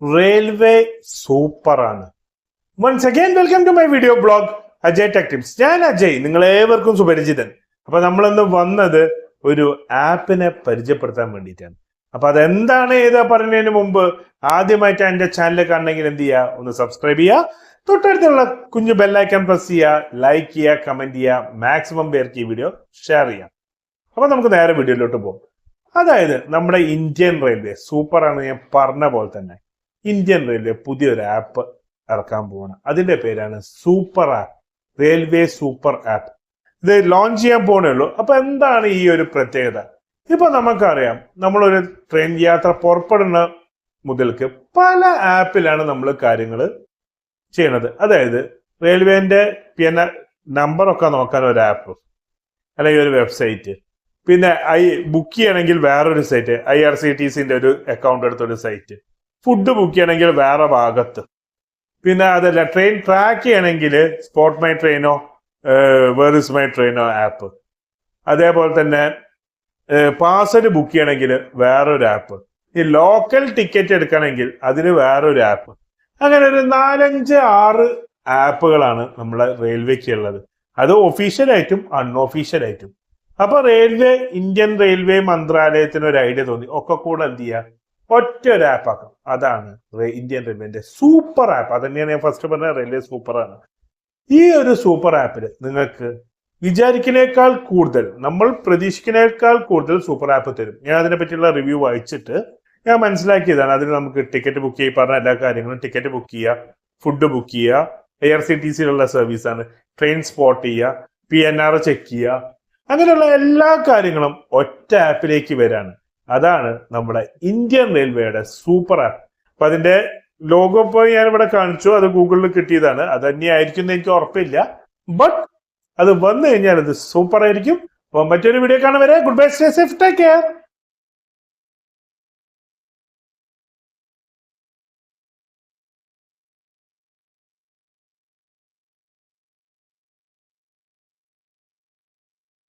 Railway സൂപ്പറാണ്. Once again welcome to my video blog Ajay tech tips. ഞാൻ അജയ്, നിങ്ങളേവർക്കും സുപരിചിതൻ. അപ്പൊ നമ്മളിന്ന് വന്നത് ഒരു ആപ്പിനെ പരിചയപ്പെടുത്താൻ വേണ്ടിയിട്ടാണ്. അപ്പൊ അതെന്താണ് ഏതാ പറയുന്നതിന് മുമ്പ് ആദ്യമായിട്ട് എന്റെ ചാനൽ കാണണമെങ്കിൽ എന്ത് ചെയ്യുക, ഒന്ന് സബ്സ്ക്രൈബ് ചെയ്യുക, തൊട്ടടുത്തുള്ള കുഞ്ഞു ബെല്ലൈക്കൺ പ്രസ് ചെയ്യുക, ലൈക്ക് ചെയ്യുക, കമന്റ് ചെയ്യുക, മാക്സിമം പേർക്ക് ഈ വീഡിയോ ഷെയർ ചെയ്യാം. അപ്പൊ നമുക്ക് നേരെ വീഡിയോയിലോട്ട് പോകും. അതായത് നമ്മുടെ ഇന്ത്യൻ റെയിൽവേ സൂപ്പറാണ്. ഞാൻ പറഞ്ഞ പോലെ തന്നെ ഇന്ത്യൻ റെയിൽവേ പുതിയൊരു ആപ്പ് ഇറക്കാൻ പോവാണ്. അതിന്റെ പേരാണ് super app, railway super app. ഇത് ലോഞ്ച് ചെയ്യാൻ പോണേ ഉള്ളൂ. അപ്പൊ എന്താണ് ഈ ഒരു പ്രത്യേകത? ഇപ്പൊ നമുക്കറിയാം, നമ്മളൊരു ട്രെയിൻ യാത്ര പുറപ്പെടുന്ന മുതൽക്ക് പല ആപ്പിലാണ് നമ്മൾ കാര്യങ്ങൾ ചെയ്യണത്. അതായത് റെയിൽവേന്റെ പിന്നെ നമ്പറൊക്കെ നോക്കാൻ ഒരു ആപ്പ്, അല്ലെങ്കിൽ ഒരു വെബ്സൈറ്റ്, പിന്നെ ബുക്ക് ചെയ്യണമെങ്കിൽ വേറൊരു സൈറ്റ്, IRCTCന്റെ ഒരു അക്കൗണ്ട് എടുത്തൊരു സൈറ്റ്, ഫുഡ് ബുക്ക് ചെയ്യണമെങ്കിൽ വേറെ ഭാഗത്ത്, പിന്നെ അതല്ല ട്രെയിൻ ട്രാക്ക് ചെയ്യണമെങ്കിൽ സ്പോട്ട് മൈ ട്രെയിനോ വേർ ഇസ് മൈ ട്രെയിനോ ആപ്പ്, അതേപോലെ തന്നെ പാസ്വേഡ് ബുക്ക് ചെയ്യണമെങ്കിൽ വേറൊരു ആപ്പ്, ഈ ലോക്കൽ ടിക്കറ്റ് എടുക്കണമെങ്കിൽ അതിന് വേറൊരു ആപ്പ്. അങ്ങനെ ഒരു 4-5-6 ആപ്പുകളാണ് നമ്മളെ റെയിൽവേക്ക് ഉള്ളത്. അത് ഒഫീഷ്യലായിട്ടും അൺഒഫീഷ്യലായിട്ടും. അപ്പൊ ഇന്ത്യൻ റെയിൽവേ മന്ത്രാലയത്തിന് ഒരു ഐഡിയ തോന്നി, ഒക്കെ കൂടെ എന്ത് ചെയ്യുക, ഒറ്റ ഒരു ആപ്പ് ആക്കാം. അതാണ് ഇന്ത്യൻ റെയിൽവേന്റെ സൂപ്പർ ആപ്പ്. അത് തന്നെയാണ് ഞാൻ ഫസ്റ്റ് പറഞ്ഞ റെയിൽവേ സൂപ്പറാണ്. ഈ ഒരു സൂപ്പർ ആപ്പിൽ നിങ്ങൾക്ക് വിചാരിക്കുന്നേക്കാൾ കൂടുതൽ, നമ്മൾ പ്രതീക്ഷിക്കുന്നേക്കാൾ കൂടുതൽ സൂപ്പർ ആപ്പ് തരും. ഞാൻ അതിനെ പറ്റിയുള്ള റിവ്യൂ വായിച്ചിട്ട് ഞാൻ മനസ്സിലാക്കിയതാണ്. അതിന് നമുക്ക് ടിക്കറ്റ് ബുക്ക് ചെയ്യും, പറഞ്ഞ എല്ലാ കാര്യങ്ങളും, ടിക്കറ്റ് ബുക്ക് ചെയ്യുക, ഫുഡ് ബുക്ക് ചെയ്യുക, IRCTCയിലുള്ള സർവീസാണ്, ട്രെയിൻ സ്പോട്ട് ചെയ്യുക, PNR ചെക്ക് ചെയ്യുക, അങ്ങനെയുള്ള എല്ലാ കാര്യങ്ങളും ഒറ്റ ആപ്പിലേക്ക് വരാണ്. അതാണ് നമ്മുടെ ഇന്ത്യൻ റെയിൽവേയുടെ സൂപ്പർ ആപ്പ്. അപ്പൊ അതിന്റെ ലോഗോ പോയി ഞാൻ ഇവിടെ കാണിച്ചു, അത് ഗൂഗിളിൽ കിട്ടിയതാണ്. അത് തന്നെയായിരിക്കും എന്ന് എനിക്ക് ഉറപ്പില്ല, ബട്ട് അത് വന്നു കഴിഞ്ഞാൽ അത് സൂപ്പർ ആയിരിക്കും. അപ്പൊ മറ്റൊരു വീഡിയോ കാണുവരെ goodbye, stay safe, take care.